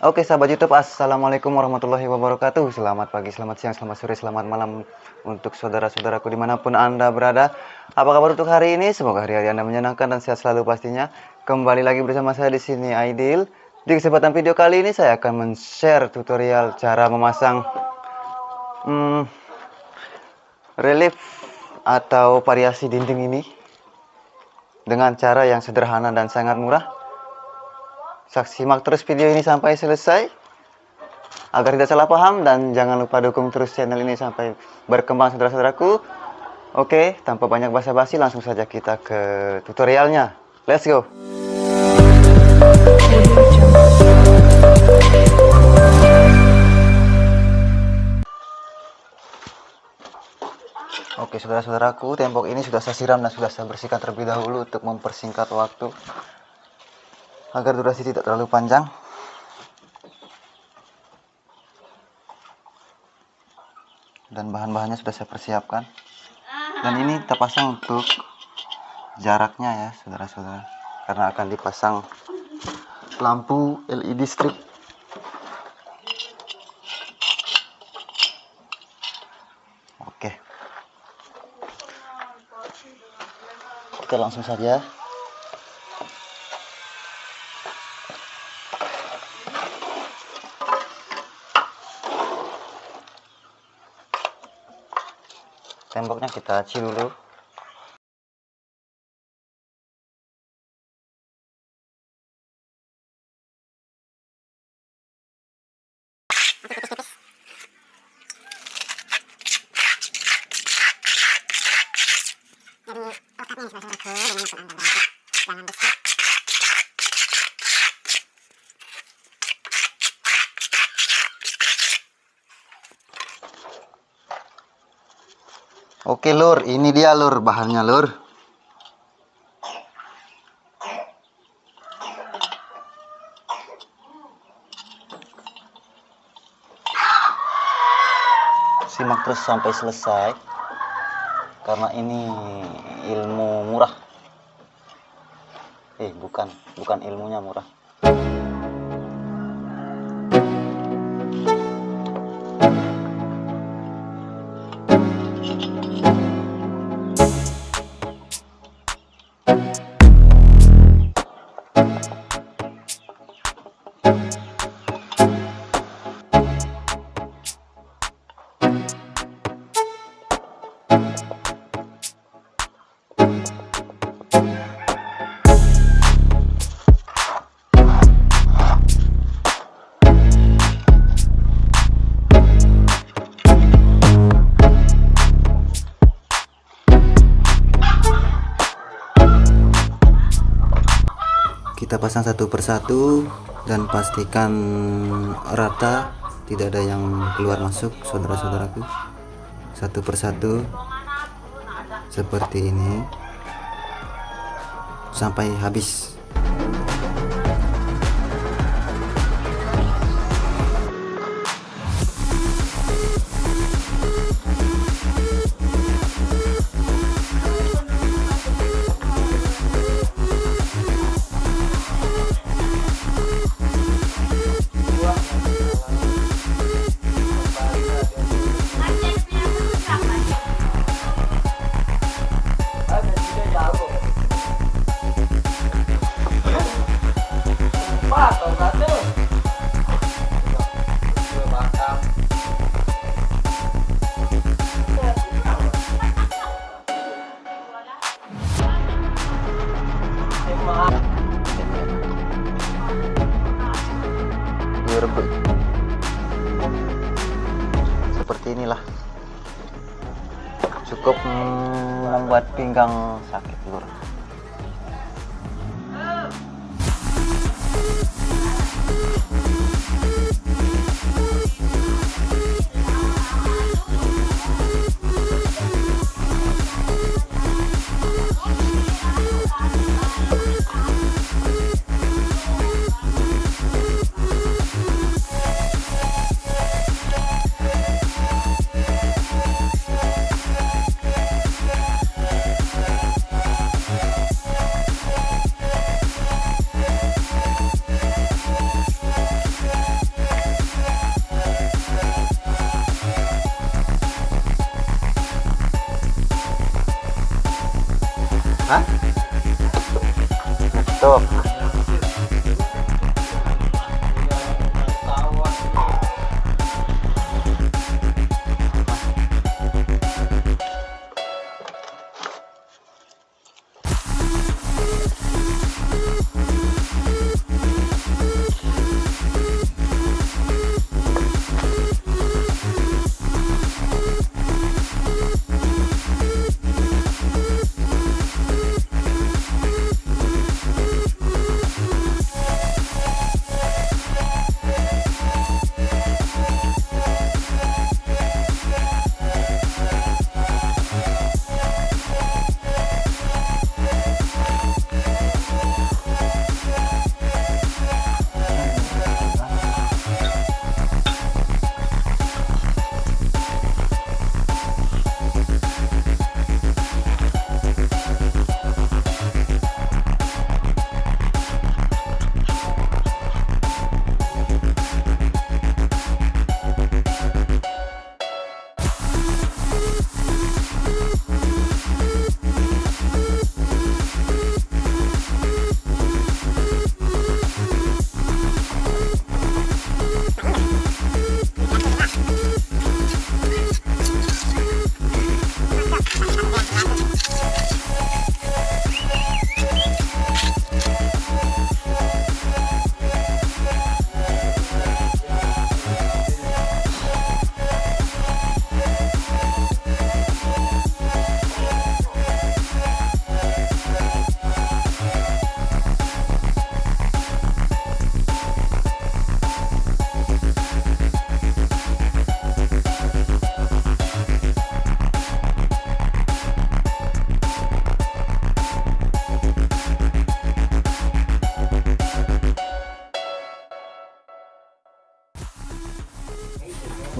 Oke sahabat YouTube, Assalamualaikum warahmatullahi wabarakatuh. Selamat pagi, selamat siang, selamat sore, selamat malam untuk saudara-saudaraku dimanapun Anda berada. Apa kabar untuk hari ini? Semoga hari-hari Anda menyenangkan dan sehat selalu pastinya. Kembali lagi bersama saya di sini Aidil. Di kesempatan video kali ini saya akan men-share tutorial cara memasang relief atau variasi dinding ini dengan cara yang sederhana dan sangat murah. Simak terus video ini sampai selesai agar tidak salah paham, dan jangan lupa dukung terus channel ini sampai berkembang saudara-saudaraku. Oke, tanpa banyak basa-basi langsung saja kita ke tutorialnya. Let's go. Oke saudara-saudaraku, tembok ini sudah saya siram dan sudah saya bersihkan terlebih dahulu untuk mempersingkat waktu agar durasi tidak terlalu panjang. Dan bahan-bahannya sudah saya persiapkan. Dan ini terpasang untuk jaraknya ya saudara-saudara, karena akan dipasang lampu LED strip. Oke, langsung saja. Temboknya kita aci dulu. Oke lur, ini dia lur bahannya lur. Simak terus sampai selesai, karena ini ilmu murah. Bukan ilmunya murah. Kita pasang satu persatu dan pastikan rata, tidak ada yang keluar masuk saudara-saudaraku. Satu persatu seperti ini sampai habis. Seperti inilah, cukup membuat pinggang sakit lur. Hah? Stop.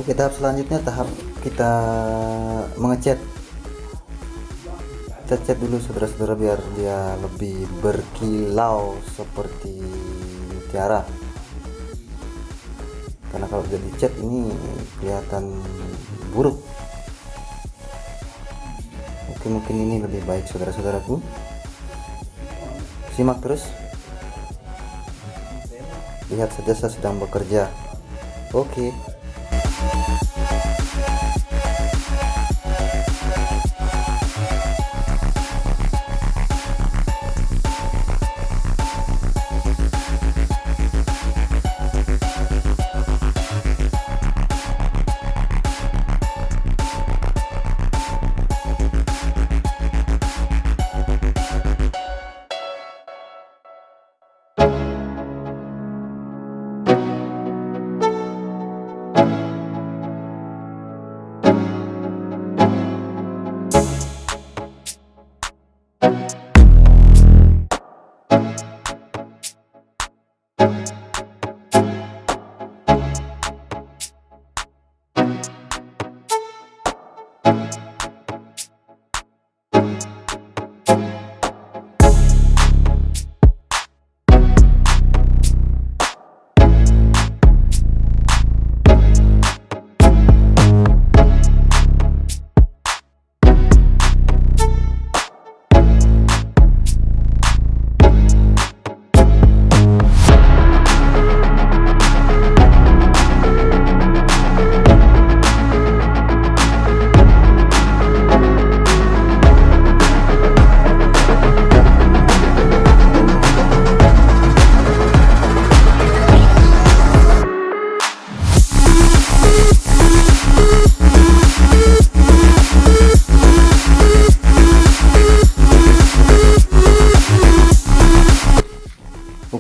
Oke, tahap selanjutnya tahap kita mengecat. Kita cat dulu saudara-saudara biar dia lebih berkilau seperti mutiara. Karena kalau jadi cat ini kelihatan buruk. Oke, mungkin ini lebih baik saudara-saudaraku. Simak terus. Lihat saja saya sedang bekerja. Oke.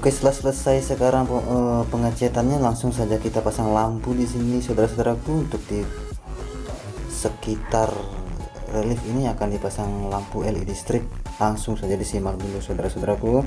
Oke, setelah selesai sekarang pengecatannya, langsung saja kita pasang lampu di sini saudara-saudaraku. Untuk di sekitar relief ini akan dipasang lampu LED strip. Langsung saja disimak dulu saudara-saudaraku.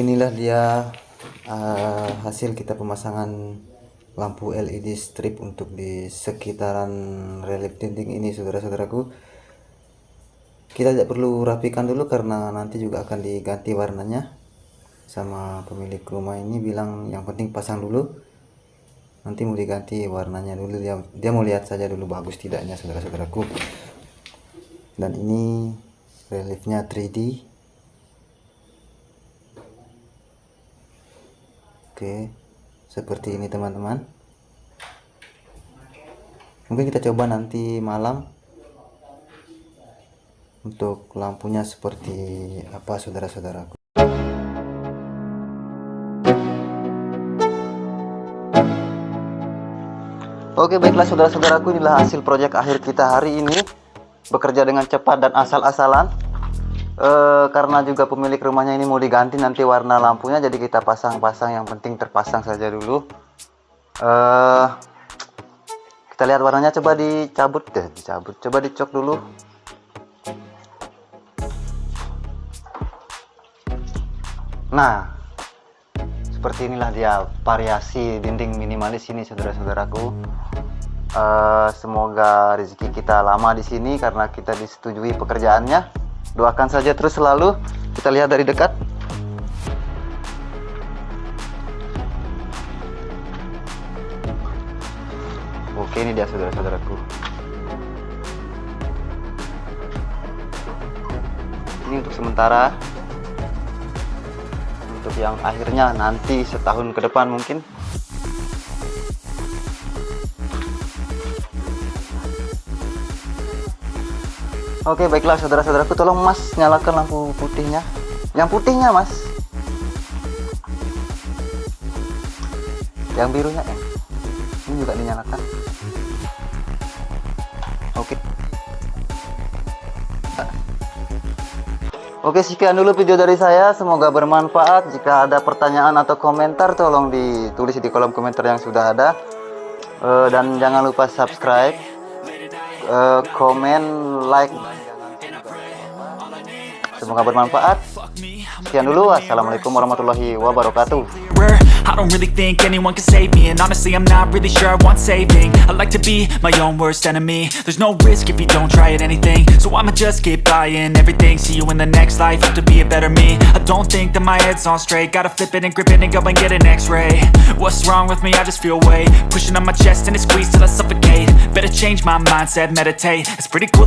inilah dia hasil kita pemasangan lampu LED strip untuk di sekitaran relief dinding ini, saudara-saudaraku. Kita tidak perlu rapikan dulu karena nanti juga akan diganti warnanya. Sama pemilik rumah ini bilang yang penting pasang dulu, nanti mau diganti warnanya dulu. Dia mau lihat saja dulu bagus tidaknya, saudara-saudaraku. Dan ini reliefnya 3D. Oke, seperti ini teman-teman. Mungkin kita coba nanti malam untuk lampunya seperti apa, saudara-saudaraku. Oke, baiklah saudara-saudaraku, inilah hasil proyek akhir kita hari ini. Bekerja dengan cepat dan asal-asalan. Karena juga pemilik rumahnya ini mau diganti nanti warna lampunya, jadi kita pasang-pasang, yang penting terpasang saja dulu. Kita lihat warnanya, coba dicabut, coba dicok dulu. Nah, seperti inilah dia variasi dinding minimalis ini, saudara-saudaraku. Semoga rezeki kita lama di sini karena kita disetujui pekerjaannya. Doakan saja terus selalu. Kita lihat dari dekat. Oke, ini dia saudara-saudaraku. Ini untuk sementara. Untuk yang akhirnya nanti setahun ke depan mungkin. Oke, baiklah saudara-saudaraku, tolong Mas nyalakan lampu putihnya. Yang putihnya, Mas. Yang birunya ini juga dinyalakan. Oke. Oke, sekian dulu video dari saya. Semoga bermanfaat. Jika ada pertanyaan atau komentar, tolong ditulis di kolom komentar yang sudah ada. Dan jangan lupa subscribe, komen, like. Semoga bermanfaat. Sekian dulu. Assalamualaikum warahmatullahi wabarakatuh. I don't really think anyone can save me, and honestly I'm not really sure I want saving. I like to be my own worst enemy. There's no risk if you don't try at anything, so I'ma just keep buying everything. See you in the next life, have to be a better me. I don't think that my head's on straight. Gotta flip it and grip it and go and get an x-ray. What's wrong with me? I just feel weight pushing on my chest and it squeezes till I suffocate. Better change my mindset, meditate. It's pretty cool.